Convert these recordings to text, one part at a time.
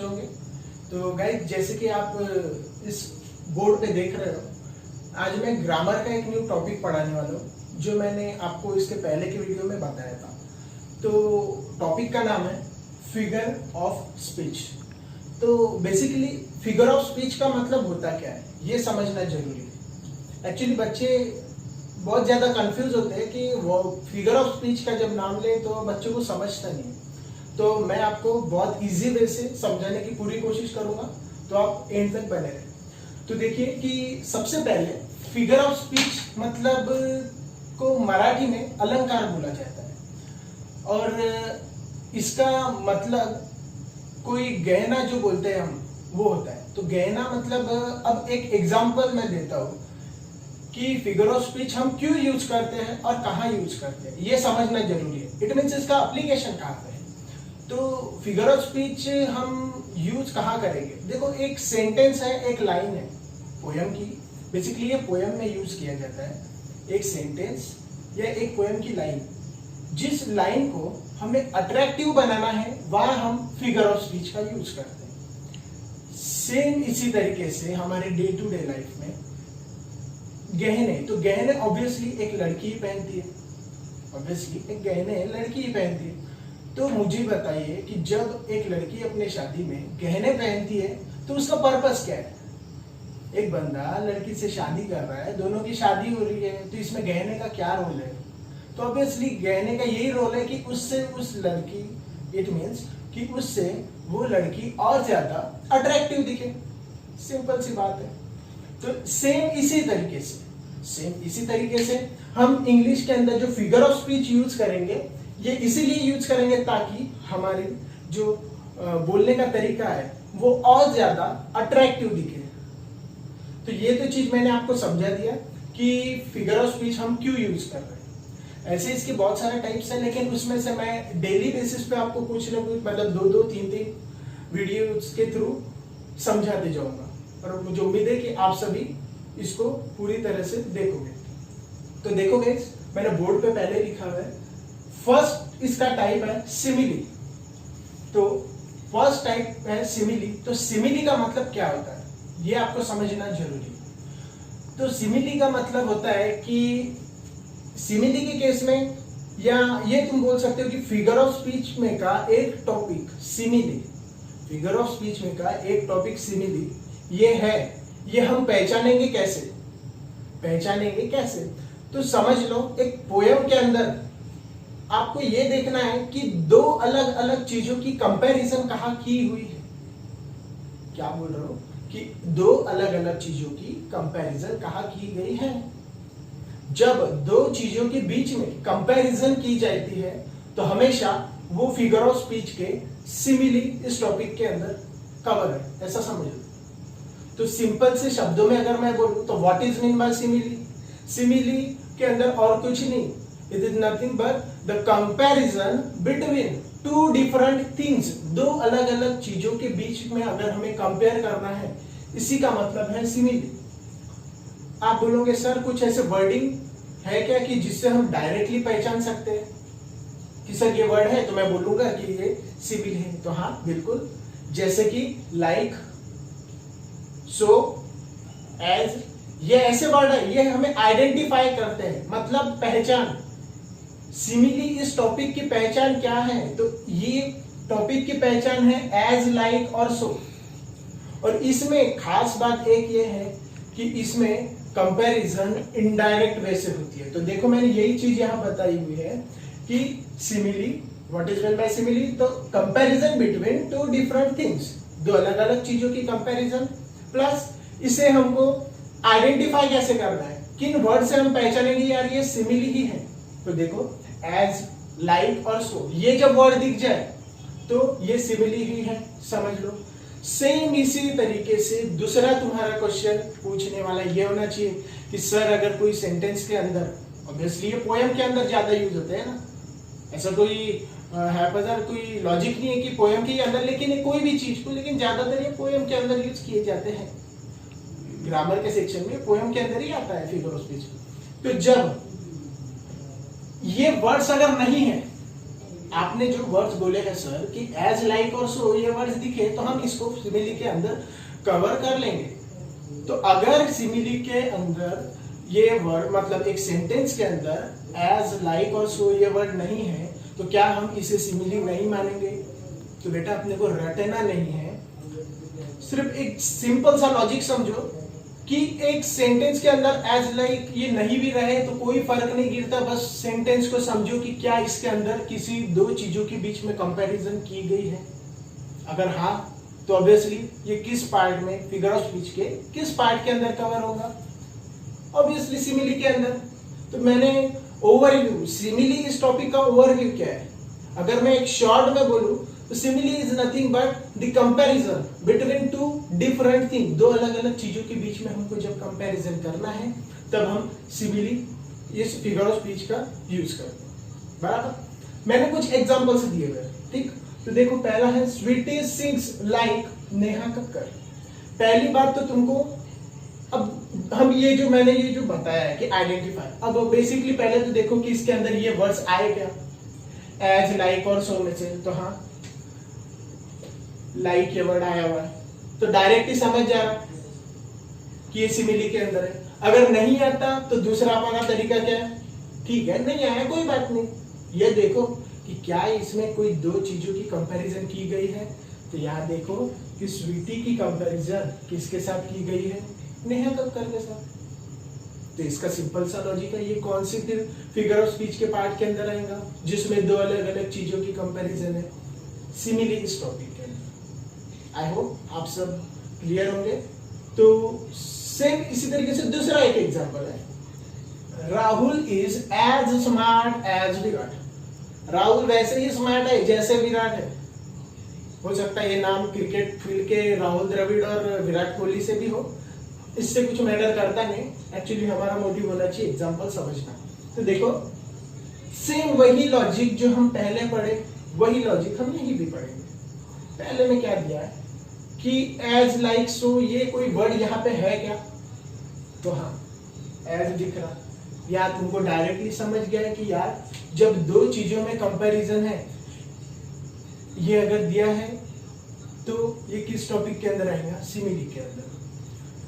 होंगे। तो गाइस, जैसे कि आप इस बोर्ड पे देख रहे हो, आज मैं ग्रामर का एक न्यू टॉपिक पढ़ाने वाला हूँ, जो मैंने आपको इसके पहले के वीडियो में बताया था। तो टॉपिक का नाम है फिगर ऑफ स्पीच। तो बेसिकली फिगर ऑफ स्पीच का मतलब होता क्या है, ये समझना जरूरी है। एक्चुअली बच्चे बहुत ज़्यादा कंफ्यूज होते हैं कि वो फिगर ऑफ स्पीच का जब नाम ले तो बच्चों को समझता नहीं है। तो मैं आपको बहुत इजी वे से समझाने की पूरी कोशिश करूंगा, तो आप एंड तक बने रहें। तो देखिए कि सबसे पहले फिगर ऑफ स्पीच मतलब को मराठी में अलंकार बोला जाता है, और इसका मतलब कोई गहना जो बोलते हैं हम, वो होता है। तो गहना मतलब, अब एक एग्जांपल मैं देता हूँ कि फिगर ऑफ स्पीच हम क्यों यूज करते हैं और कहाँ यूज करते हैं, ये समझना जरूरी है। इट मीन्स इसका एप्लीकेशन कहाँ पे है। तो फिगर ऑफ स्पीच हम यूज कहाँ करेंगे? देखो, एक सेंटेंस है, एक लाइन है पोयम की। बेसिकली ये पोयम में यूज किया जाता है। एक सेंटेंस या एक पोयम की लाइन, जिस लाइन को हमें अट्रैक्टिव बनाना है, वहां हम फिगर ऑफ स्पीच का यूज करते हैं। सेम इसी तरीके से हमारे डे टू डे लाइफ में गहने, तो गहने ऑब्वियसली एक लड़की ही पहनती है, ऑब्वियसली एक गहने लड़की ही पहनती है। तो मुझे बताइए कि जब एक लड़की अपने शादी में गहने पहनती है तो उसका पर्पस क्या है? एक बंदा लड़की से शादी कर रहा है, दोनों की शादी हो रही है, तो इसमें गहने का क्या रोल है? तो ऑब्वियसली गहने का यही रोल है कि उससे उस लड़की, इट मीन्स कि उससे वो लड़की और ज्यादा अट्रैक्टिव दिखे। सिंपल सी बात है। तो सेम इसी तरीके से हम इंग्लिश के अंदर जो फिगर ऑफ स्पीच यूज करेंगे, ये इसीलिए यूज करेंगे ताकि हमारे जो बोलने का तरीका है वो और ज्यादा अट्रैक्टिव दिखे। तो ये तो चीज मैंने आपको समझा दिया कि फिगर ऑफ स्पीच हम क्यों यूज कर रहे हैं। ऐसे इसके बहुत सारे टाइप्स हैं, लेकिन उसमें से मैं डेली बेसिस पे आपको कुछ ना कुछ, मतलब 2-2, 3-3 वीडियोस के थ्रू समझाते जाऊंगा, और मुझे उम्मीद है कि आप सभी इसको पूरी तरह से देखोगे। तो देखो गाइस, मैंने बोर्ड पे पहले लिखा हुआ है। फर्स्ट इसका टाइप है सिमिली। तो फर्स्ट टाइप है सिमिली। तो सिमिली का मतलब क्या होता है, ये आपको समझना जरूरी है। तो सिमिली का मतलब होता है कि सिमिली के केस में, या ये तुम बोल सकते हो कि फिगर ऑफ स्पीच में का एक topic simile, figure of speech में का एक टॉपिक सिमिली ये है। ये हम पहचानेंगे कैसे? तो समझ लो, एक पोयम के अंदर आपको ये देखना है कि दो अलग अलग चीजों की कंपैरिजन कहाँ की हुई है। क्या बोल रहा हूं कि दो अलग अलग चीजों की कंपैरिजन कहाँ की गई है। जब दो चीजों के बीच में कंपैरिजन की जाती है तो हमेशा वो फिगर ऑफ स्पीच के सिमिली इस टॉपिक के अंदर कवर है, ऐसा समझ लो। तो सिंपल से शब्दों में अगर मैं बोलूं तो what is mean by simile? Simile के अंदर और कुछ नहीं, it is nothing but the comparison between two different things. दो अलग अलग चीजों के बीच में अगर हमें कंपेयर करना है, इसी का मतलब है सिमिली। आप बोलोगे सर कुछ ऐसे वर्डिंग है क्या कि जिससे हम डायरेक्टली पहचान सकते हैं कि सर ये वर्ड है, तो मैं बोलूंगा कि ये सिमिली है? तो हाँ, बिल्कुल। जैसे कि लाइक, सो, एज, ये ऐसे वर्ड है, ये हमें आइडेंटिफाई करते हैं, मतलब पहचान। सिमिली इस टॉपिक की पहचान क्या है? तो ये टॉपिक की पहचान है एज, लाइक और सो। और इसमें खास बात एक ये है कि इसमें कंपैरिजन इनडायरेक्ट वे से होती है। तो देखो, मैंने यही चीज यहां बताई हुई है कि simile, what is mean by simile? तो comparison between two different things, दो अलग अलग चीजों की कंपैरिजन, प्लस इसे हमको आइडेंटिफाई कैसे करना है, किन वर्ड से हम पहचानेंगे यार ये सिमिली ही है। तो देखो, एज, लाइक और सो, ये जब वर्ड दिख जाए तो ये सिमिली ही है, समझ लो। सेम इसी तरीके से दूसरा तुम्हारा क्वेश्चन पूछने वाला ये होना चाहिए कि सर अगर कोई सेंटेंस के अंदर, ऑब्वियसली ये पोयम के अंदर ज्यादा यूज होते हैं ना, ऐसा कोई हैपजर कोई लॉजिक नहीं है कि पोयम के अंदर, लेकिन कोई भी चीज को, लेकिन ज्यादातर ये पोयम के अंदर यूज किए जाते हैं। ग्रामर के सेक्शन में पोयम के अंदर ही आता है फिगर ऑफ स्पीच। तो जब ये वर्ड्स अगर नहीं है आपने जो वर्ड्स बोले हैं सर कि एज लाइक और सो ये वर्ड्स दिखे तो हम इसको सिमिली के अंदर कवर कर लेंगे। तो अगर सिमिली के अंदर ये वर्ड मतलब एक सेंटेंस के अंदर एज लाइक और सो ये वर्ड नहीं है तो क्या हम इसे सिमिली नहीं मानेंगे? तो बेटा अपने को रटना नहीं है, सिर्फ एक सिंपल सा लॉजिक समझो कि एक सेंटेंस के अंदर एज लाइक ये नहीं भी रहे तो कोई फर्क नहीं गिरता, बस सेंटेंस को समझो कि क्या इसके अंदर किसी दो चीजों के बीच में कंपैरिजन की गई है। अगर हाँ तो ऑब्वियसली ये किस पार्ट में, फिगर ऑफ स्पीच के किस पार्ट के अंदर कवर होगा? ऑब्वियसली सिमिली के अंदर। तो मैंने ओवरव्यू, सिमिली इस टॉपिक का ओवरव्यू क्या है, अगर मैं एक शॉर्ट में बोलूं तो simile is nothing but the comparison between two different thing. दो अलग अलग चीजों के बीच में हमको जब कंपैरिजन करना है तब हम सिमिली इस फिगर ऑफ स्पीच का यूज करते हैं। बराबर। मैंने कुछ एग्जांपल्स दिए हुए, ठीक। तो देखो पहला है स्वीटी सिंग्स लाइक नेहा कक्कर। पहली बात तो तुमको, अब हम ये जो मैंने ये जो बताया है कि आइडेंटिफाई, अब बेसिकली पहले तो देखो कि इसके अंदर ये वर्ड्स आए क्या, एज लाइक और सो में से। तो हाँ लाइक ये वर्ड आया हुआ है तो डायरेक्ट ही समझ जा रहा कि ये सिमिली के अंदर है। अगर नहीं आता तो दूसरा अपना तरीका क्या है, ठीक है नहीं आया कोई बात नहीं, ये देखो कि क्या इसमें कोई दो चीजों की कंपैरिजन की गई है। तो यहाँ देखो कि स्वीटी की कंपैरिजन किसके साथ की गई है, नेहा कक्कर के साथ। तो इसका सिंपल सा लॉजिक है, ये कौन सी फिर फिगर ऑफ स्पीच के पार्ट के अंदर आएगा जिसमें दो अलग अलग चीजों की कंपैरिजन है, सिमिली इस टॉपिक के अंदर। आई होप आप सब क्लियर होंगे। तो सेम इसी तरीके से दूसरा एक एग्जांपल है, Rahul is as smart as Virat. Rahul वैसे ही स्मार्ट है जैसे विराट है। हो सकता है ये नाम क्रिकेट फील्ड के राहुल द्रविड़ और विराट कोहली से भी हो, इससे कुछ मैटर करता नहीं, एक्चुअली हमारा मोटिव होना चाहिए एग्जांपल समझना। तो देखो सेम वही लॉजिक जो हम पहले पढ़े वही लॉजिक हम यही भी पढ़ेंगे। पहले में क्या दिया है कि एज लाइक सो, ये कोई वर्ड यहाँ पे है क्या, तो हाँ एज दिख रहा, या तुमको डायरेक्टली समझ गया है कि यार जब दो चीजों में कंपैरिजन है, ये अगर दिया है तो ये किस टॉपिक के अंदर आएगा, सिमिली के अंदर।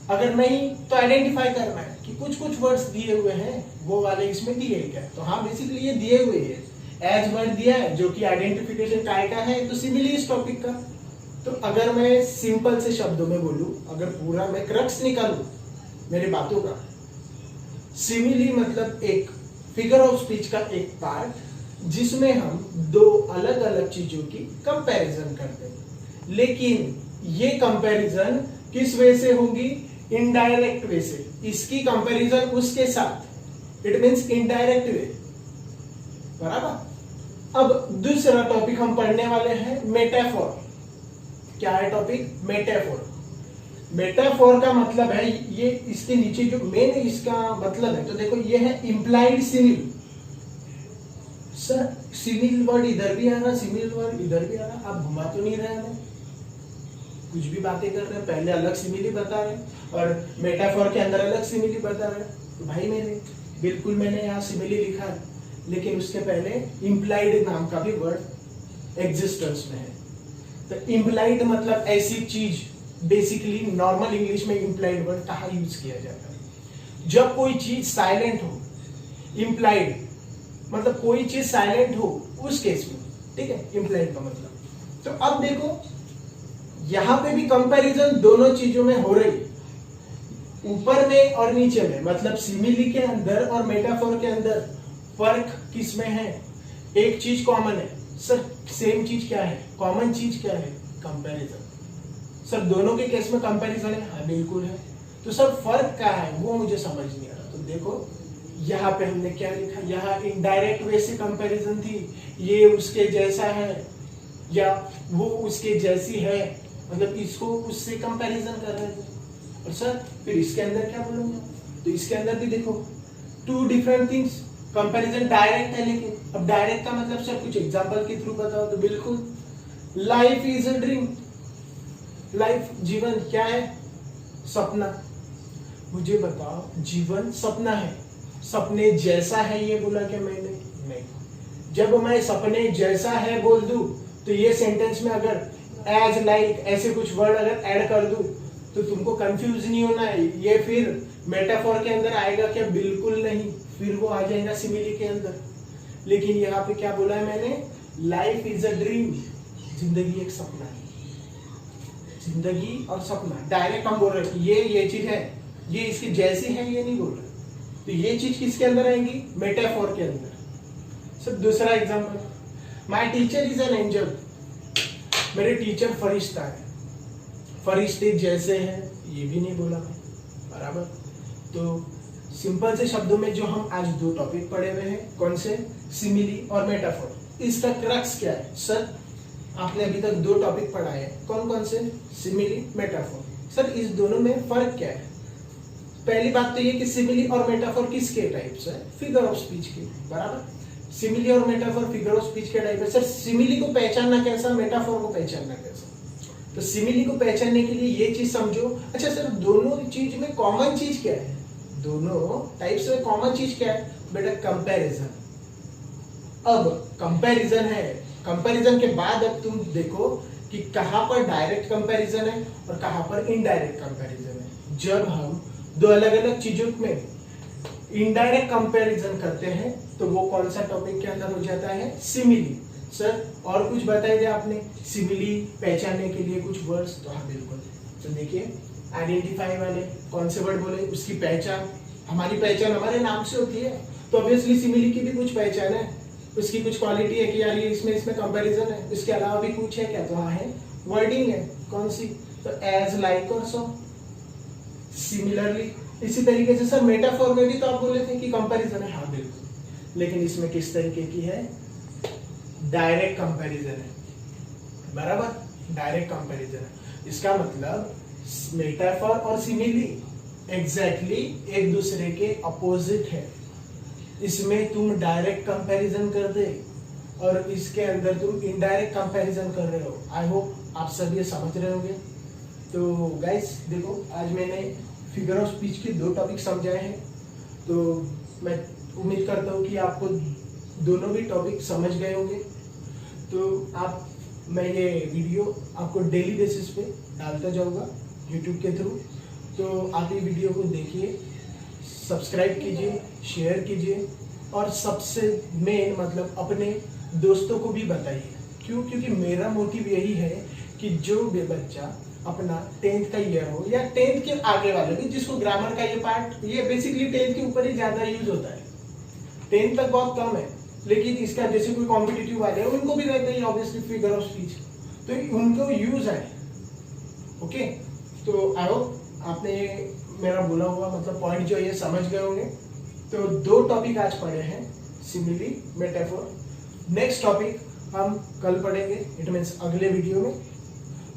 अगर नहीं तो आइडेंटिफाई करना है कि कुछ कुछ वर्ड्स दिए हुए हैं वो वाले इसमें दिए क्या, तो हाँ बेसिकली ये दिए हुए है, एज वर्ड दिया है जो कि आइडेंटिफिकेशन काय का है, तो सिमिली इस टॉपिक का। तो अगर मैं सिंपल से शब्दों में बोलूं, अगर पूरा मैं क्रक्स निकालूं मेरी बातों का, सिमिली मतलब एक फिगर ऑफ स्पीच का एक पार्ट जिसमें हम दो अलग अलग चीजों की कंपैरिजन करते हैं। लेकिन ये कंपैरिजन किस वे से होगी, इनडायरेक्ट वे से। इसकी कंपैरिजन उसके साथ, इट मींस इनडायरेक्ट वे। बराबर। अब दूसरा टॉपिक हम पढ़ने वाले हैं मेटाफोर। क्या है टॉपिक, मेटाफोर। मेटाफोर का मतलब है, ये इसके नीचे जो मेन इसका मतलब है, तो देखो ये है implied simile. Sir simile word इधर भी आ रहा, सिमिल वर्ड इधर भी आ रहा, आप घुमा तो नहीं रहे हमें, कुछ भी बातें कर रहे हैं, पहले अलग सिमिली बता रहे और मेटाफोर के अंदर अलग सिमिली बता रहे। तो भाई मेरे बिल्कुल मैंने यहाँ सिमिली लिखा है, लेकिन उसके पहले इम्प्लाइड नाम का भी वर्ड एग्जिस्टेंस में है। तो इम्प्लाइड मतलब ऐसी चीज, बेसिकली नॉर्मल इंग्लिश में इम्प्लाइड वर्ड कहाँ यूज किया जाता है, जब कोई चीज साइलेंट हो। इम्प्लाइड मतलब कोई चीज साइलेंट हो उस केस में, ठीक है, इम्प्लाइड का मतलब। तो अब देखो यहां पे भी कंपैरिजन दोनों चीजों में हो रही, ऊपर में और नीचे में, मतलब सिमिली के अंदर और मेटाफोर के अंदर फर्क किसमें है, एक चीज कॉमन है। सर सेम चीज क्या है, कॉमन चीज क्या है, कंपैरिजन। सर दोनों के केस में कंपैरिजन है, हाँ बिल्कुल है। तो सर फर्क क्या है वो मुझे समझ नहीं आ रहा। तो देखो यहाँ पे हमने क्या लिखा, यहाँ इनडायरेक्ट वे से कंपैरिजन थी, ये उसके जैसा है या वो उसके जैसी है, मतलब इसको उससे कंपैरिजन कर रहे थे। और सर फिर इसके अंदर क्या बोलूंगा, तो इसके अंदर भी देखो two different things, comparison direct है, लेकिन अब डायरेक्ट का मतलब सर कुछ एग्जांपल के थ्रू बताओ। तो बिल्कुल life is a dream, life जीवन क्या है, सपना। मुझे बताओ जीवन सपना है, सपने जैसा है ये बोला क्या मैंने, नहीं। जब मैं सपने जैसा है बोल दूं तो ये सेंटेंस में अगर एज लाइक ऐसे कुछ वर्ड अगर ऐड कर दूं तो तुमको कंफ्यूज नहीं होना है। ये फिर मेटाफोर के अंदर आएगा क्या? बिल्कुल नहीं, फिर वो आ जाएगा सिमिली के अंदर। लेकिन यहाँ पे क्या बोला है मैंने? लाइफ इज अ ड्रीम, जिंदगी एक सपना है। जिंदगी और सपना डायरेक्ट हम बोल रहे हैं ये चीज है, ये इसकी जैसी है, ये नहीं बोल रहे। तो ये चीज किसके अंदर आएंगी? मेटाफोर के अंदर। सर दूसरा example, my teacher is an angel, मेरे टीचर फरिश्ता है। फरिश्ते जैसे हैं ये भी नहीं बोला मैं, बराबर। तो सिंपल से शब्दों में जो हम आज दो टॉपिक पढ़े हुए हैं, कौन से? सिमिली और मेटाफोर। इसका क्रक्स क्या है? सर आपने अभी तक दो टॉपिक पढ़ा है, कौन कौन से? Simile, metaphor. सर इस दोनों में फर्क क्या है? पहली बात तो ये कि सिमिली और मेटाफोर किसके टाइप्स है? फिगर ऑफ स्पीच के, बराबर। सिमिली और मेटाफोर फिगर ऑफ स्पीच के टाइप है। सर सिमिली को पहचानना कैसा, मेटाफोर को पहचानना कैसा? तो सिमिली को पहचानने के लिए ये चीज समझो। अच्छा सर दोनों चीज में कॉमन चीज क्या है? दोनों टाइप्स में कॉमन चीज क्या है? बेटा कंपैरिजन। अब कंपैरिजन है, कंपैरिजन के बाद अब तुम देखो कि कहां पर डायरेक्ट कंपैरिजन है और कहां पर इनडायरेक्ट कंपैरिजन है। जब हम दो अलग अलग चीजों में इनडायरेक्ट कंपैरिजन करते हैं तो वो कौन सा टॉपिक के अंदर हो जाता है? सिमिली। सर और कुछ बताइए आपने सिमिली पहचानने के लिए कुछ वर्ड्स? तो हाँ बिल्कुल, तो देखिए आइडेंटिफाई वाले कौन से वर्ड बोले? उसकी पहचान, हमारी पहचान हमारे नाम से होती है, तो ऑब्वियसली सिमिली की भी कुछ पहचान है, उसकी कुछ क्वालिटी है कि यार ये इसमें कंपैरिजन है। इसके अलावा भी कुछ है क्या? तो हाँ है, वर्डिंग है। कौन सी? तो एज, लाइक और सो, सिमिलरली। इसी तरीके से सर मेटाफोर में भी तो आप बोले थे कि कंपैरिजन है, हाँ बिल्कुल, लेकिन इसमें किस तरीके की है? डायरेक्ट कंपैरिजन है, बराबर, डायरेक्ट कंपैरिजन है। इसका मतलब मेटाफोर और सिमिली एग्जैक्टली एक दूसरे के अपोजिट है। इसमें तुम डायरेक्ट कंपैरिजन कर दे और इसके अंदर तुम इनडायरेक्ट कंपैरिजन कर रहे हो। आई होप आप सब ये समझ रहे होंगे। तो गाइस देखो, आज मैंने फिगर ऑफ स्पीच के दो टॉपिक समझाए हैं, तो मैं उम्मीद करता हूँ कि आपको दोनों भी टॉपिक समझ गए होंगे। तो मैं ये वीडियो आपको डेली बेसिस पे डालता जाऊँगा यूट्यूब के थ्रू, तो आप ये वीडियो को देखिए, सब्सक्राइब कीजिए, शेयर कीजिए और सबसे मेन मतलब अपने दोस्तों को भी बताइए। क्यों? क्योंकि मेरा मोटिव यही है कि जो भी बच्चा अपना 10th का ईयर हो या 10th के आगे वाले भी, जिसको ग्रामर का ये पार्ट, ये बेसिकली 10th के ऊपर ही ज्यादा यूज होता है, 10th तक बहुत कम है, लेकिन इसका जैसे कोई कॉम्पिटिटिव वाले हैं उनको भी रहता है ऑब्वियसली फिगर ऑफ स्पीच, तो उनको यूज है। ओके, तो आई होप आपने मेरा बोला हुआ मतलब पॉइंट जो ये समझ गए होंगे। तो दो टॉपिक आज पढ़े हैं, सिमिली, मेटाफोर। नेक्स्ट टॉपिक हम कल पढ़ेंगे, इट मीन्स अगले वीडियो में।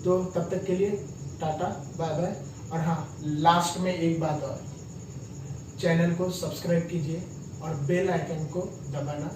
तो तब तक के लिए टाटा, बाय बाय। और हाँ, लास्ट में एक बात और, चैनल को सब्सक्राइब कीजिए और बेल आइकन को दबाना